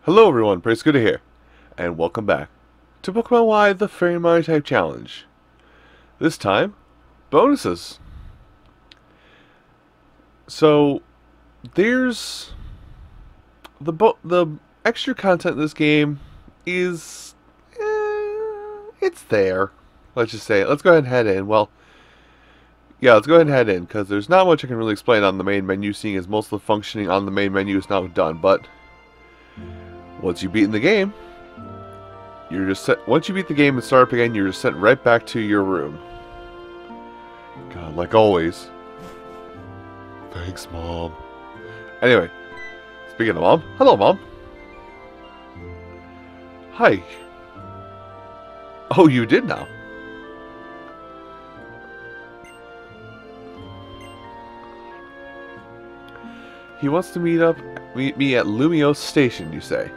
Hello everyone, Praise Good here, and welcome back to Pokemon Y, the Fairy Monotype Challenge. This time, bonuses. So, there's the extra content in this game is it's there. Let's just say it. Let's go ahead and head in. Well, yeah, let's go ahead and head in because there's not much I can really explain on the main menu, seeing as most of the functioning on the main menu is now done. But once you've beaten the game, you're just set. Once you beat the game and start up again, you're just sent right back to your room. God, like always. Thanks, Mom. Anyway, speaking of Mom, hello, Mom. Hi. Oh, you did now. He wants to meet me at Lumiose Station, you say?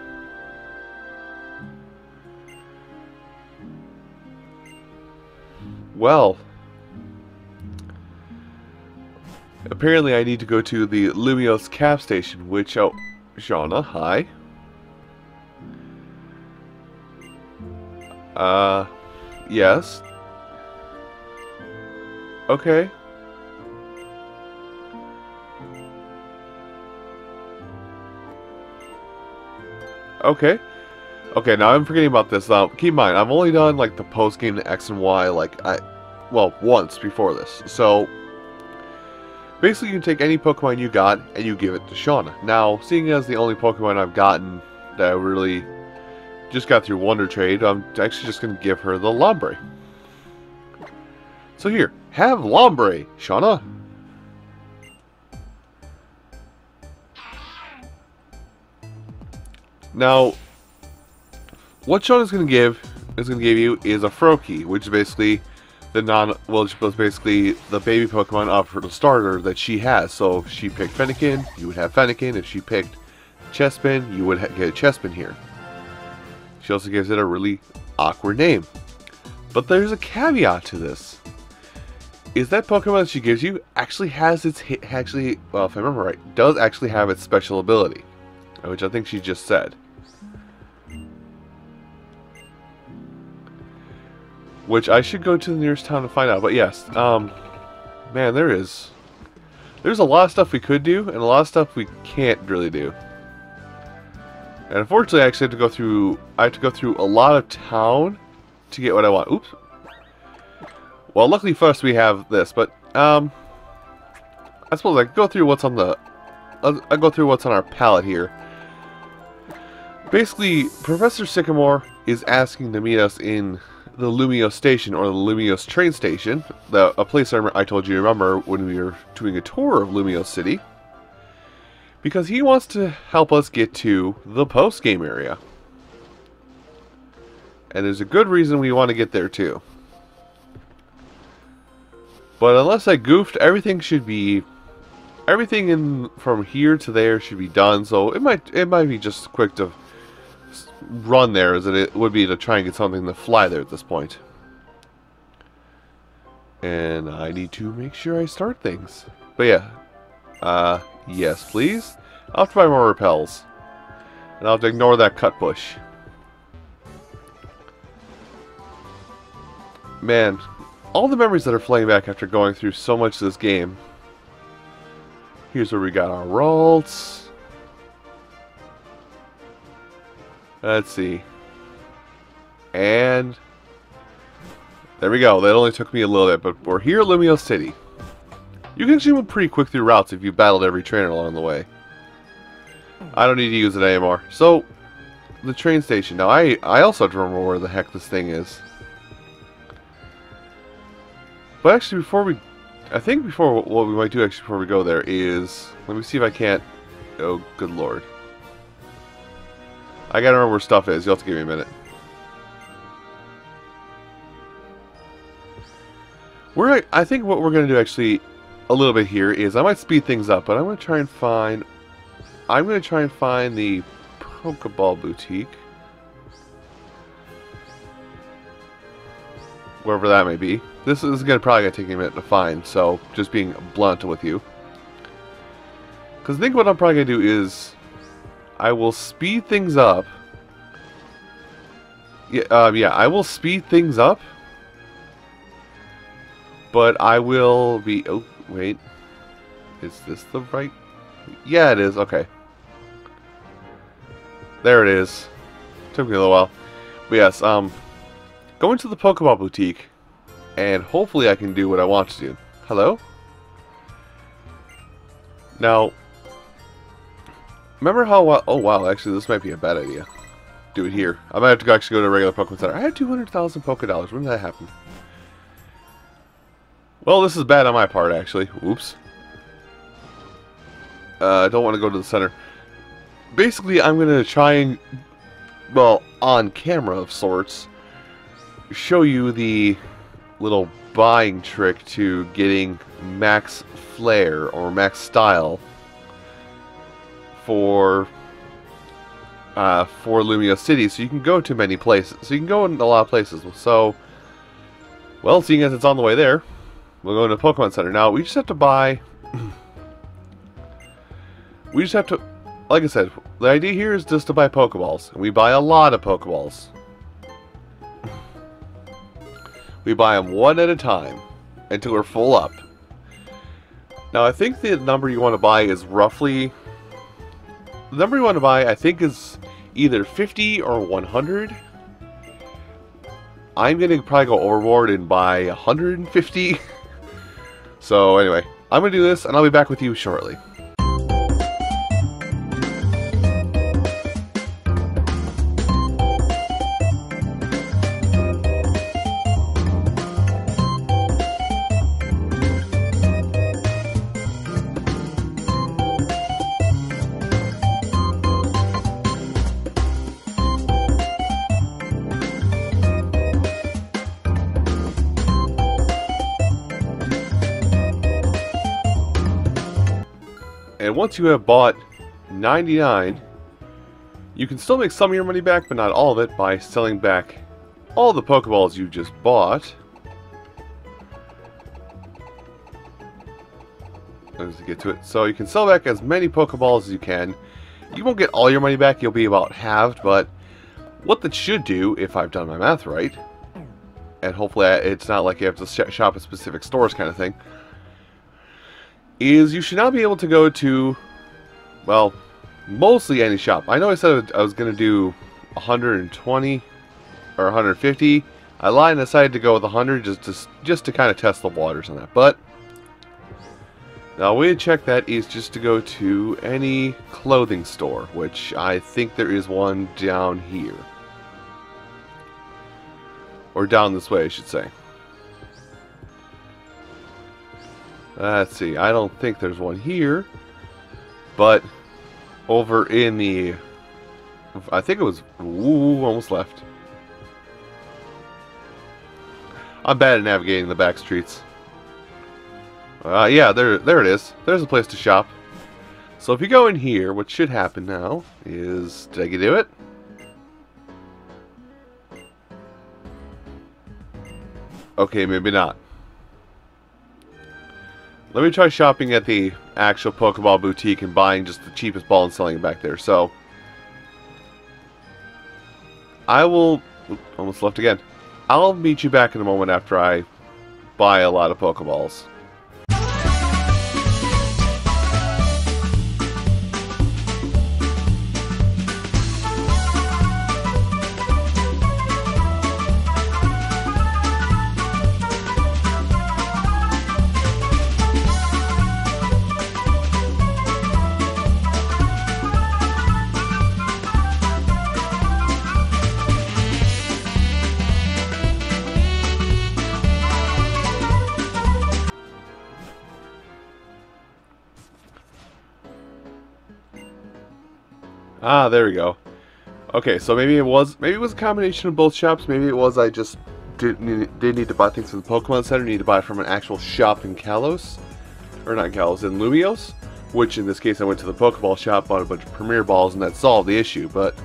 Well, apparently I need to go to the Lumiose Cap Station, which, oh, Shauna, hi. Yes. Okay. Okay. Okay, now I'm forgetting about this. Keep in mind, I've only done, like, the post-game to X and Y, well, once before this. So, basically you can take any Pokemon you got, and you give it to Shauna. Now, seeing as the only Pokemon I've gotten that I really just got through Wonder Trade, I'm actually just going to give her the Lombre. So here, have Lombre, Shauna. Now, what Shauna's going to give you is a Froakie, which is basically which was basically the baby Pokemon of her starter that she has. So if she picked Fennekin, you would have Fennekin. If she picked Chespin, you would get a Chespin here. She also gives it a really awkward name. But there's a caveat to this. Is that Pokemon that she gives you actually has well, if I remember right, does actually have its special ability, which I think she just said. Which I should go to the nearest town to find out. But yes, man, there's a lot of stuff we could do, and a lot of stuff we can't really do. And unfortunately, I actually have to go through a lot of town to get what I want. Oops. Well, luckily for us, we have this. But I suppose I could go through what's on the. I'll go through what's on our palette here. Basically, Professor Sycamore is asking to meet us in the Lumiose Station, or the Lumiose train station, a place I told you to remember when we were doing a tour of Lumiose City, because he wants to help us get to the post-game area. And there's a good reason we want to get there too. But unless I goofed, everything from here to there should be done, so it might be just quick to run there as it would be to try and get something to fly there at this point. And I need to make sure I start things. But yeah. Yes, please. I'll have to buy more repels. And I'll have to ignore that cut bush. Man, all the memories that are flying back after going through so much of this game. Here's where we got our Ralts. Let's see. And there we go. That only took me a little bit, but we're here at Lumiose City. You can actually move pretty quick through routes if you battled every trainer along the way. I don't need to use it anymore. So, the train station. Now, I also have to remember where the heck this thing is. But actually, I think what we might do actually before we go there is, let me see if I can't, oh, good lord. I gotta remember where stuff is. You'll have to give me a minute. I think what we're gonna do actually a little bit here is I might speed things up, but I'm gonna try and find the Pokeball boutique, wherever that may be. This is probably gonna take me a minute to find. So just being blunt with you, because I think what I'm probably gonna do is I will speed things up. Yeah, I will speed things up. But I will be... Oh, wait. Is this the right... Yeah, it is. Okay. There it is. Took me a little while. But yes, go into the Pokeball Boutique, and hopefully I can do what I want to do. Hello? Now, remember how... oh, wow, actually, this might be a bad idea. Do it here. I might have to actually go to a regular Pokemon Center. I had 200,000 Poké Dollars. When did that happen? Well, this is bad on my part, actually. Oops. I don't want to go to the center. Basically, I'm going to try and, well, on camera of sorts, show you the little buying trick to getting max flair or max style for Lumio City, so you can go to many places. So you can go in a lot of places. So, well, seeing as it's on the way there, we'll go into Pokemon Center. Now, we just have to buy... we just have to... Like I said, the idea here is just to buy Pokeballs. And we buy a lot of Pokeballs. We buy them one at a time until we're full up. Now, I think the number you want to buy is roughly... The number you want to buy, I think, is either 50 or 100. I'm going to probably go overboard and buy 150. So, anyway, I'm going to do this, and I'll be back with you shortly. And once you have bought 99, you can still make some of your money back, but not all of it, by selling back all the Pokeballs you just bought. Let's get to it. So you can sell back as many Pokeballs as you can. You won't get all your money back, you'll be about halved, but what that should do, if I've done my math right, and hopefully it's not like you have to shop at specific stores kind of thing, is you should now be able to go to, well, mostly any shop. I know I said I was going to do 120 or 150. I lied and decided to go with 100 just to kind of test the waters on that. But now, a way to check that is just to go to any clothing store, which I think there is one down here. Or down this way, I should say. Let's see, I don't think there's one here, but over in the, I think it was, ooh, almost left. I'm bad at navigating the back streets. Yeah, there it is. There's a place to shop. So if you go in here, what should happen now is, did I do it? Okay, maybe not. Let me try shopping at the actual Pokeball Boutique and buying just the cheapest ball and selling it back there. So, I will... almost left again. I'll meet you back in a moment after I buy a lot of Pokeballs. Ah, there we go. Okay, so maybe it was a combination of both shops. Maybe it was I just did need to buy things from the Pokemon Center, need to buy from an actual shop in Kalos, or not Kalos, in Lumios, which in this case I went to the Pokeball shop, bought a bunch of Premier Balls, and that solved the issue. But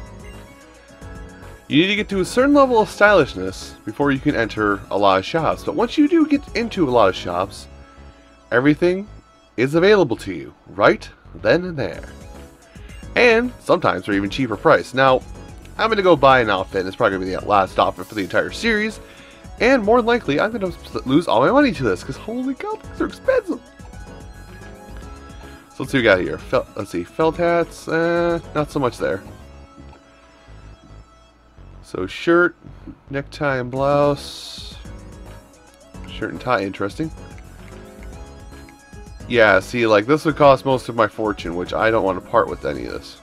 you need to get to a certain level of stylishness before you can enter a lot of shops. But once you do get into a lot of shops, everything is available to you right then and there. And sometimes for even cheaper price. Now, I'm going to go buy an outfit, and it's probably going to be the last outfit for the entire series. And more than likely, I'm going to lose all my money to this, because holy cow, these are expensive. So let's see what we got here. Let's see, felt hats, not so much there. So shirt, necktie and blouse. Shirt and tie, interesting. Yeah, see, like, this would cost most of my fortune, which I don't want to part with any of this.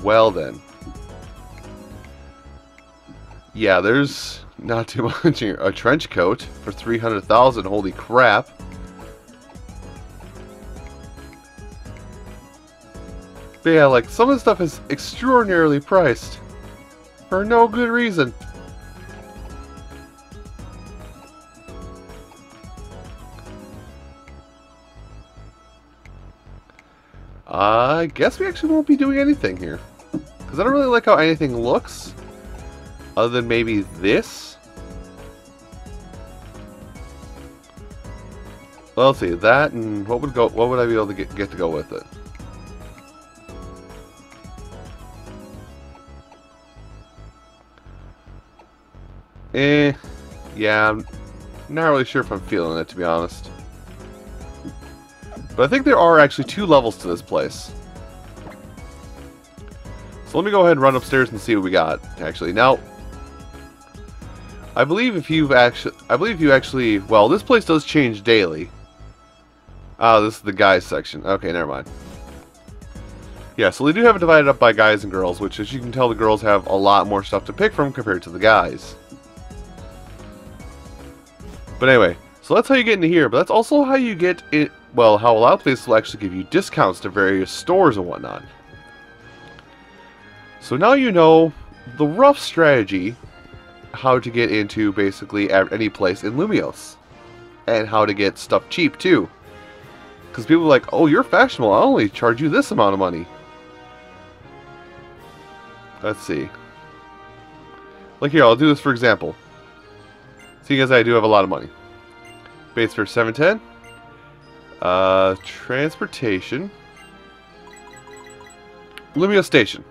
Well then. Yeah, there's not too much here. A trench coat for 300,000, holy crap. But yeah, like, some of the stuff is extraordinarily priced. For no good reason. I guess we actually won't be doing anything here. Because I don't really like how anything looks. Other than maybe this. Well, let's see, that and what would I be able to get to go with it? Yeah, I'm not really sure if I'm feeling it, to be honest. But I think there are actually 2 levels to this place. So let me go ahead and run upstairs and see what we got, actually. Now, I believe if you actually, well, this place does change daily. Oh, this is the guys section. Okay, never mind. Yeah, so they do have it divided up by guys and girls, which, as you can tell, the girls have a lot more stuff to pick from compared to the guys. But anyway, so that's how you get into here, but that's also how you get it, well, how a lot of places will actually give you discounts to various stores and whatnot. So now you know the rough strategy how to get into basically any place in Lumios. And how to get stuff cheap too. Because people are like, oh, you're fashionable, I'll only charge you this amount of money. Let's see. Like here, I'll do this for example. Seeing as I do have a lot of money. Base for 710. Transportation. Lumio Station.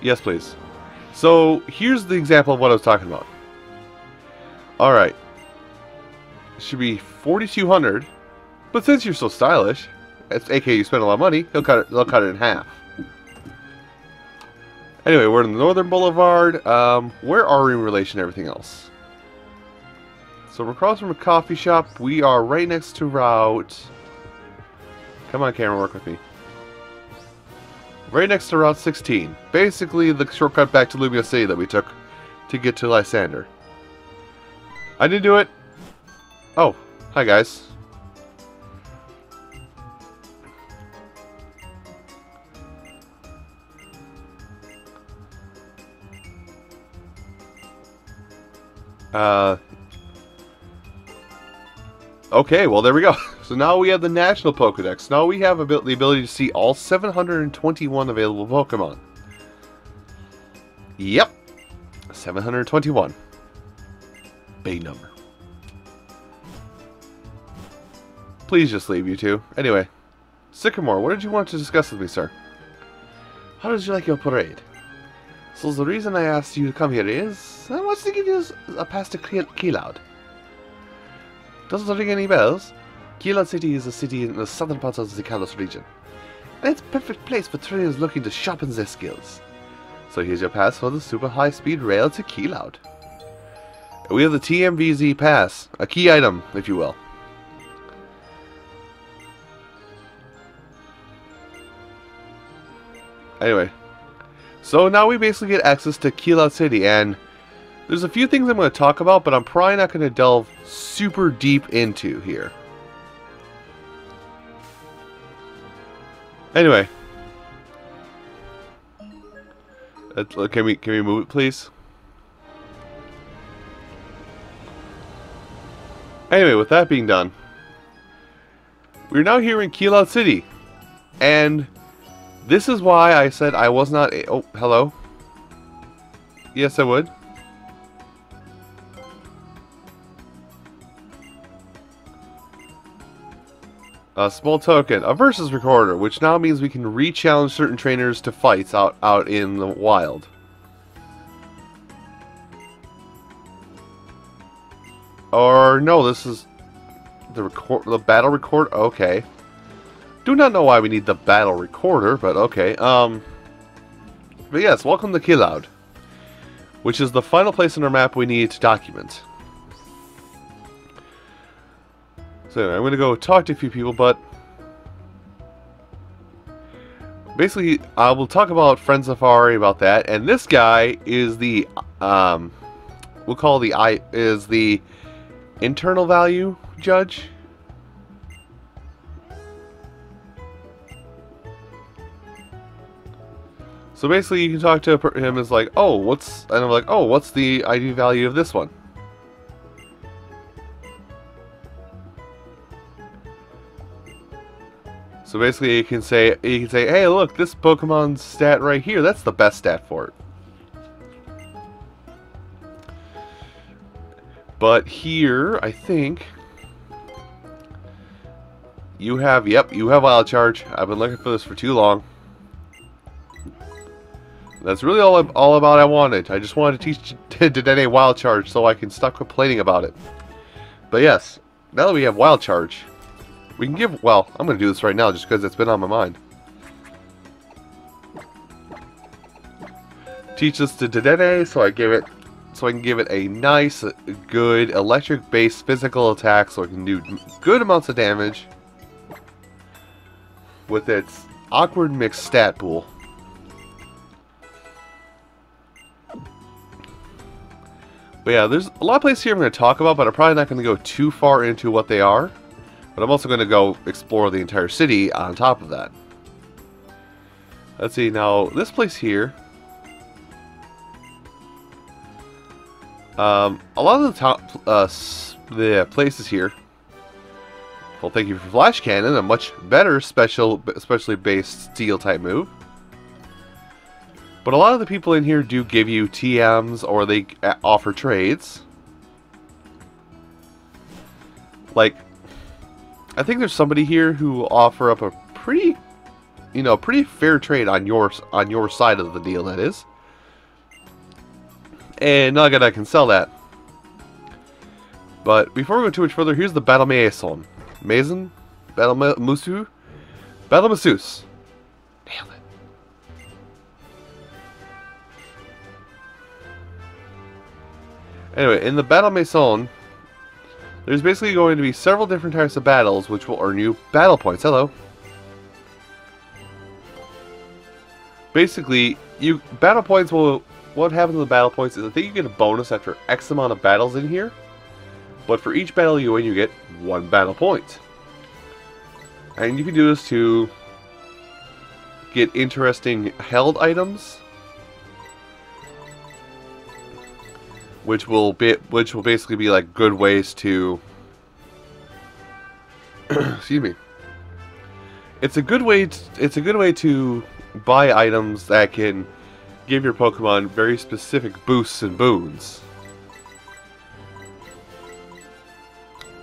Yes, please. So, here's the example of what I was talking about. Alright. Should be 4,200. But since you're so stylish, aka you spend a lot of money, they'll cut it in half. Anyway, we're in the Northern Boulevard. Where are we in relation to everything else? So we're across from a coffee shop. We are right next to Route... Come on, camera, work with me. Right next to Route 16. Basically, the shortcut back to Lumia City that we took to get to Lysander. I didn't do it. Oh, hi guys. Okay, well there we go. So now we have the National Pokédex. Now we have the ability to see all 721 available Pokemon. Yep. 721. Big number. Please just leave, you two. Anyway. Sycamore, what did you want to discuss with me, sir? How did you like your parade? So the reason I asked you to come here is... I want to give you a pass to Kiloude. Doesn't it ring any bells? Kiloude City is a city in the southern parts of the Kalos region. And it's a perfect place for trainers looking to sharpen their skills. So here's your pass for the super high-speed rail to Kiloude. We have the TMVZ pass, a key item, if you will. Anyway, so now we basically get access to Kiloude City, and there's a few things I'm going to talk about, but I'm probably not going to delve super deep into here. Anyway, can we move it, please? Anyway, with that being done, we're now here in Kiloude City, and this is why I said I was not oh, hello? Yes, I would. A small token, a versus recorder, which now means we can re-challenge certain trainers to fights out in the wild. Or no, this is the battle record. Okay, do not know why we need the battle recorder, but okay. But yes, welcome to Kiloude, which is the final place on our map we need to document. So anyway, I'm going to go talk to a few people, but basically I will talk about Friend Safari, about that, and this guy is the, we'll call the internal value judge. So basically you can talk to him as like, oh, and I'm like, oh, what's the ID value of this one? So basically you can say, hey, look, this Pokemon's stat right here, that's the best stat for it. But here, I think you have Wild Charge. I've been looking for this for too long. That's really all about I wanted. I just wanted to teach Dedenne Wild Charge so I can stop complaining about it. But yes, now that we have Wild Charge, we can give, well, I'm going to do this right now just because it's been on my mind. Teach this to Dedenne so I can give it a nice, good electric-based physical attack so it can do good amounts of damage with its awkward mixed stat pool. But yeah, there's a lot of places here I'm going to talk about, but I'm probably not going to go too far into what they are. But I'm also going to go explore the entire city on top of that. Let's see, now, this place here. A lot of the places here. Well, thank you for Flash Cannon, a much better specially based steel type move. But a lot of the people in here do give you TMs or they offer trades. Like, I think there's somebody here who will offer up a pretty fair trade on your side of the deal, that is. And not that I can sell that. But before we go too much further, here's the Battle Maison. Battle Masseuse. Nailed it. Anyway, in the Battle Maison, there's basically going to be several different types of battles which will earn you battle points. Hello. Basically, battle points will... What happens with the battle points is I think you get a bonus after X amount of battles in here. But for each battle you win, you get 1 battle point. And you can do this to get interesting held items, which will basically be like good ways to excuse me. It's a good way to buy items that can give your Pokemon very specific boosts and boons.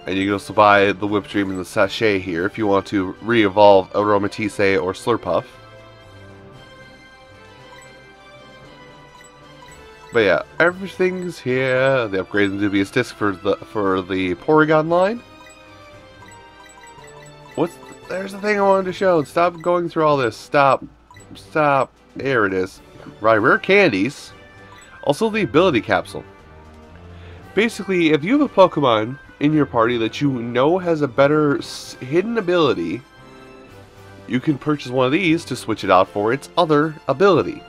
And you can also buy the Whip Dream and the Sachet here if you want to re-evolve Aromatisse or Slurpuff. But yeah, everything's here. They upgraded the Dubious Disc for the Porygon line. There's the thing I wanted to show. Stop going through all this. Stop. There it is. Right, rare candies. Also the ability capsule. Basically, if you have a Pokemon in your party that you know has a better hidden ability, you can purchase one of these to switch it out for its other ability.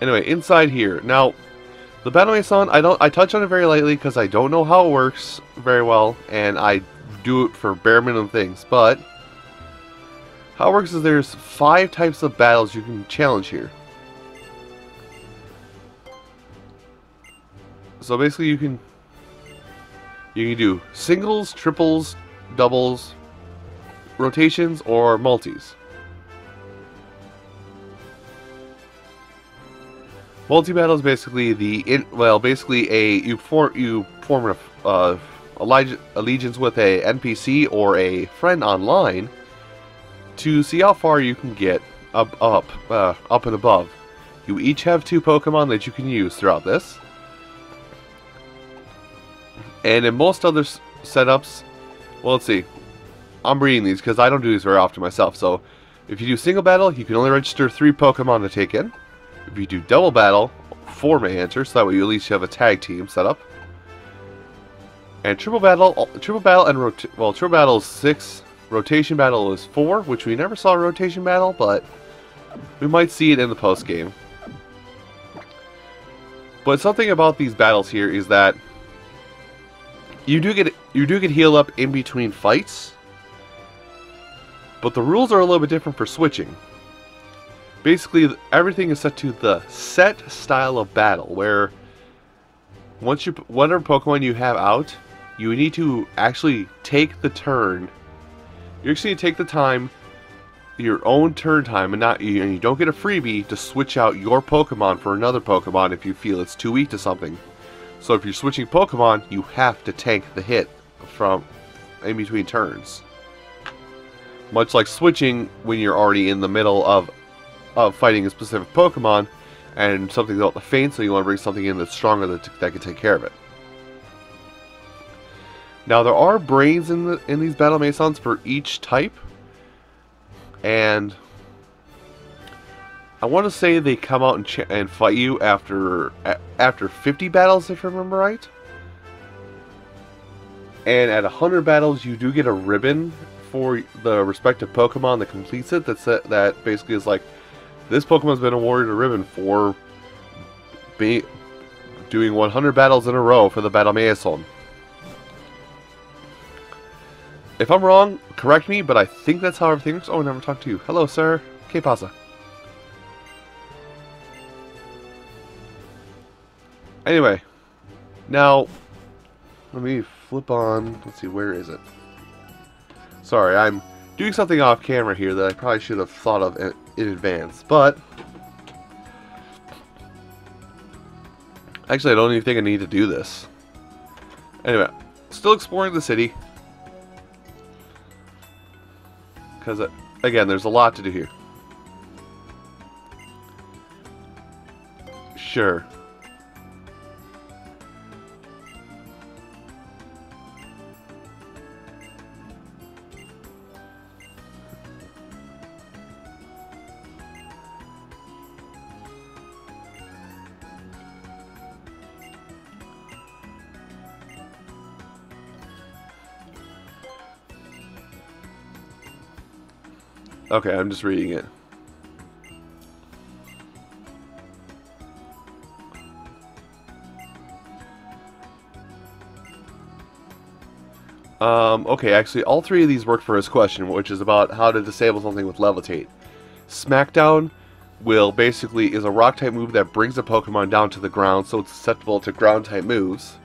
Anyway, inside here. Now, the Battle Maison, I touch on it very lightly because I don't know how it works very well, and I do it for bare minimum things, but how it works is there's 5 types of battles you can challenge here. So basically you can do singles, triples, doubles, rotations, or multis. Multi-battle is basically you form a allegiance with a NPC or a friend online to see how far you can get up and above. You each have 2 Pokemon that you can use throughout this. And in most other setups, well, let's see. I'm reading these because I don't do these very often myself. So, if you do single battle, you can only register 3 Pokemon to take in. If you do double battle, 4 may enter, so that way you at least have a tag team set up. And triple battle and triple battle is 6. Rotation battle is 4, which we never saw a rotation battle, but we might see it in the post game. But something about these battles here is that you do get healed up in between fights, but the rules are a little bit different for switching. Basically, everything is set to the set style of battle, where whatever Pokemon you have out, you need to actually take the turn. You actually take the time, your own turn time, and you don't get a freebie to switch out your Pokemon for another Pokemon if you feel it's too weak to something. So if you're switching Pokemon, you have to tank the hit from in between turns. Much like switching when you're already in the middle of fighting a specific Pokemon and something's about to faint, so you want to bring something in that's stronger that can take care of it. Now there are brains in these Battle Masons for each type, and I want to say they come out and fight you after 50 battles, if I remember right. And at 100 battles, you do get a ribbon for the respective Pokemon that completes it. That basically is like, this Pokemon's been awarded a ribbon for doing 100 battles in a row for the Battle Mason. If I'm wrong, correct me, but I think that's how everything works. Oh, I never talked to you. Hello, sir. Que pasa? Anyway, now, let me flip on. Let's see, where is it? Sorry, I'm doing something off camera here that I probably should have thought of in advance, but actually I don't even think I need to do this. Anyway, still exploring the city, because again, there's a lot to do here. Sure. Okay, I'm just reading it. Okay, actually, all 3 of these work for his question, which is about how to disable something with Levitate. Smackdown is a rock-type move that brings a Pokemon down to the ground, so it's susceptible to ground-type moves.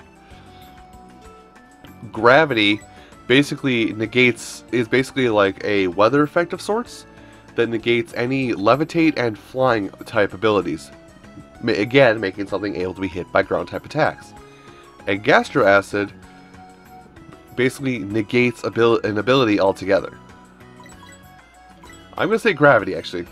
Gravity is basically like a weather effect of sorts that negates any levitate and flying type abilities, again making something able to be hit by ground type attacks. And Gastro Acid basically negates an ability altogether. I'm gonna say gravity, actually.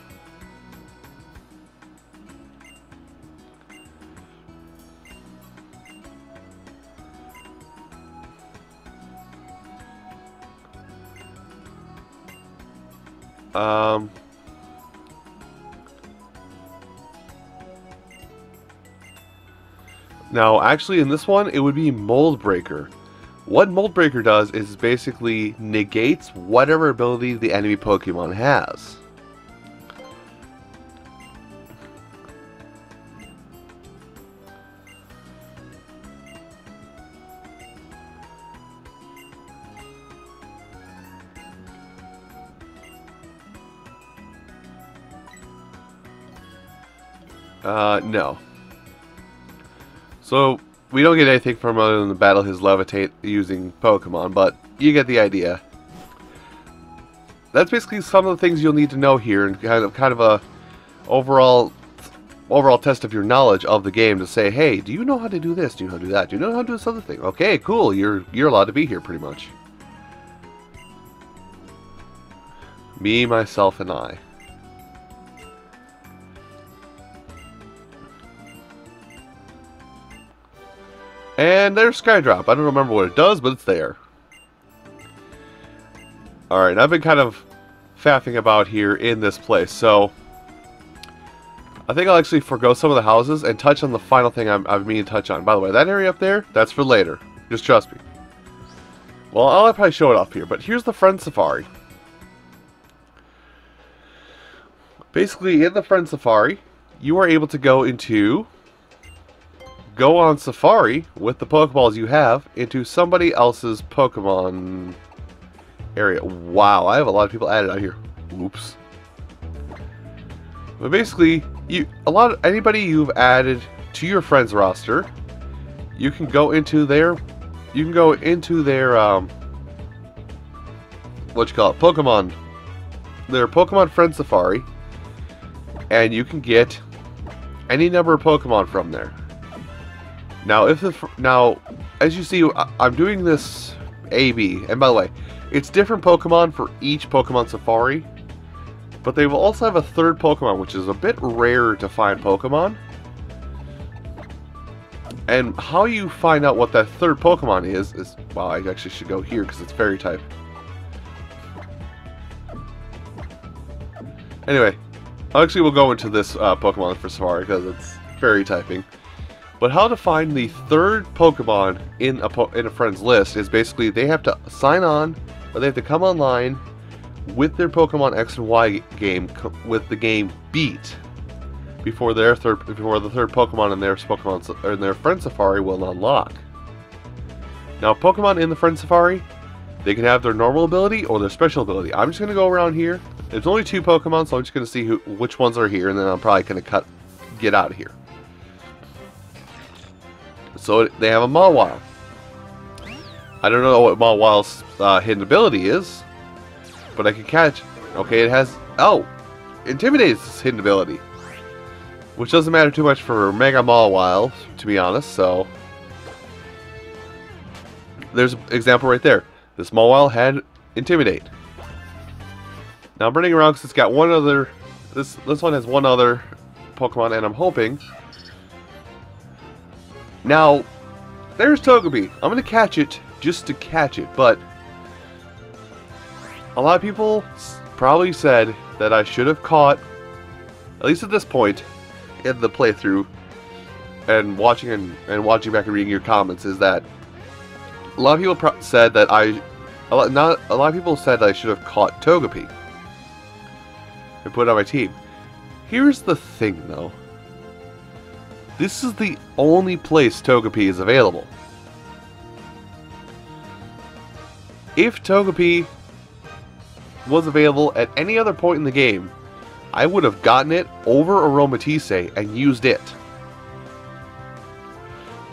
Now, actually, in this one, it would be Mold Breaker. What Mold Breaker does is basically negates whatever ability the enemy Pokemon has. No. So, we don't get anything from other than the battle his Levitate using Pokemon, but you get the idea. That's basically some of the things you'll need to know here, and kind of a overall overall test of your knowledge of the game to say, hey, do you know how to do this? Do you know how to do that? Do you know how to do this other thing? Okay, cool. You're allowed to be here, pretty much. Me, myself, and I. And there's Skydrop. I don't remember what it does, but it's there. Alright, I've been kind of faffing about here in this place, so I think I'll actually forgo some of the houses and touch on the final thing I've meaning to touch on. By the way, that area up there, that's for later. Just trust me. Well, I'll probably show it off here, but here's the Friend Safari. Basically, in the Friend Safari, you are able to go on safari with the Pokeballs you have into somebody else's Pokemon area. Wow, I have a lot of people added out here. Oops. But basically, anybody you've added to your friends roster, you can go into their Pokemon, their Pokemon Friend Safari, and you can get any number of Pokemon from there. Now, as you see, I'm doing this A/B, and by the way, it's different Pokemon for each Pokemon Safari, but they will also have a third Pokemon, which is a bit rarer to find Pokemon. And how you find out what that third Pokemon is well, I actually should go here because it's Fairy type. Anyway, actually we'll go into this Pokemon for Safari because it's Fairy typing. But how to find the third Pokemon in a friend's list is basically they have to sign on, or they have to come online with their Pokemon X and Y game, with the game beat, before the third Pokemon in their Friend Safari will unlock. Now, Pokemon in the Friend Safari, they can have their normal ability or their special ability. I'm just going to go around here. There's only 2 Pokemon, so I'm just going to see which ones are here, and then I'm probably going to get out of here. So they have a Mawile. I don't know what Mawile's hidden ability is, but I can catch. Okay, it has. Oh, Intimidate is its hidden ability, which doesn't matter too much for Mega Mawile, to be honest. So there's an example right there. This Mawile had Intimidate. Now I'm running around because it's got one other. This one has one other Pokemon, and I'm hoping. Now, there's Togepi. I'm going to catch it just to catch it, but a lot of people probably said that I should have caught, at least at this point in the playthrough, and watching back and reading your comments, is that a lot of people said that a lot of people said that I should have caught Togepi and put it on my team. Here's the thing, though. This is the only place Togepi is available. If Togepi was available at any other point in the game, I would have gotten it over Aromatisse and used it.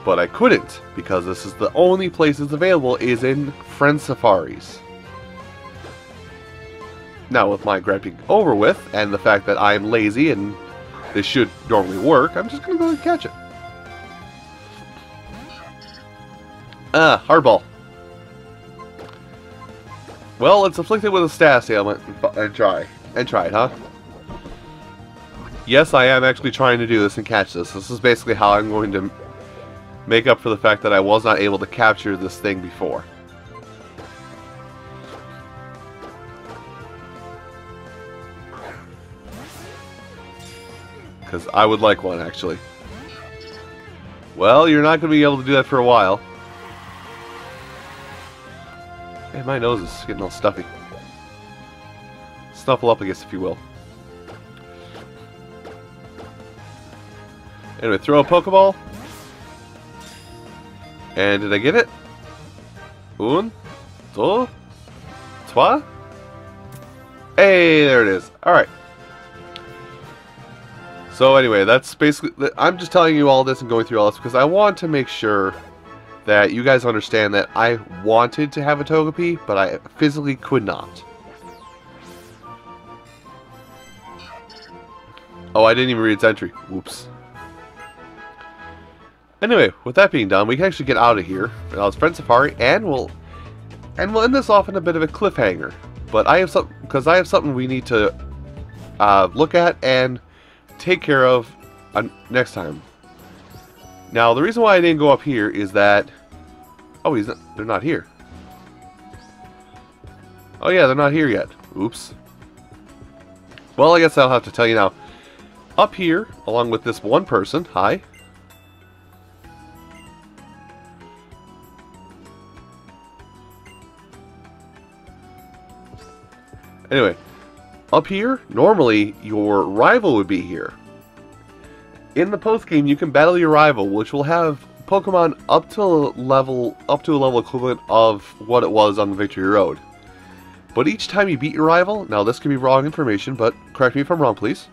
But I couldn't, because this is the only place it's available is in Friend Safaris. Now, with my griping over with, and the fact that I'm lazy and this should normally work, I'm just going to go and catch it. Hardball. Well, it's afflicted with a status ailment and tried, huh? Yes, I am actually trying to do this and catch this. This is basically how I'm going to make up for the fact that I was not able to capture this thing before. Because I would like one, actually. Well, you're not going to be able to do that for a while. Man, my nose is getting all stuffy. Snuffle up, I guess, if you will. Anyway, throw a Pokeball. And did I get it? Un, deux, trois. Hey, there it is. Alright. So anyway, that's basically, I'm just telling you all this and going through all this because I want to make sure that you guys understand that I wanted to have a Togepi, but I physically could not. Oh, I didn't even read its entry. Whoops. Anyway, with that being done, we can actually get out of here. Now it's Friend Safari, and we'll end this off in a bit of a cliffhanger. But I have something we need to look at and take care of next time. Now, the reason why I didn't go up here is that... Oh, they're not here. Oh yeah, they're not here yet. Oops. Well, I guess I'll have to tell you now. Up here, along with this one person, hi. Anyway, up here, normally your rival would be here. In the post game, you can battle your rival, which will have Pokemon up to a level equivalent of what it was on the Victory Road. But each time you beat your rival, now this could be wrong information, but correct me if I'm wrong, please.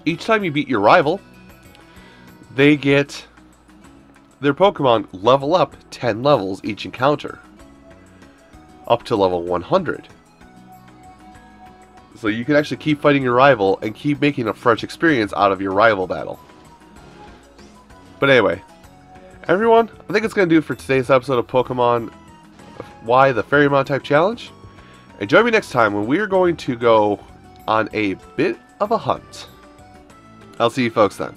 Each time you beat your rival, they get their Pokemon level up 10 levels each encounter, up to level 100. So you can actually keep fighting your rival and keep making a fresh experience out of your rival battle. But anyway, everyone, I think it's going to do it for today's episode of Pokemon Y, the Fairy Monotype Challenge. And join me next time when we're going to go on a bit of a hunt. I'll see you folks then.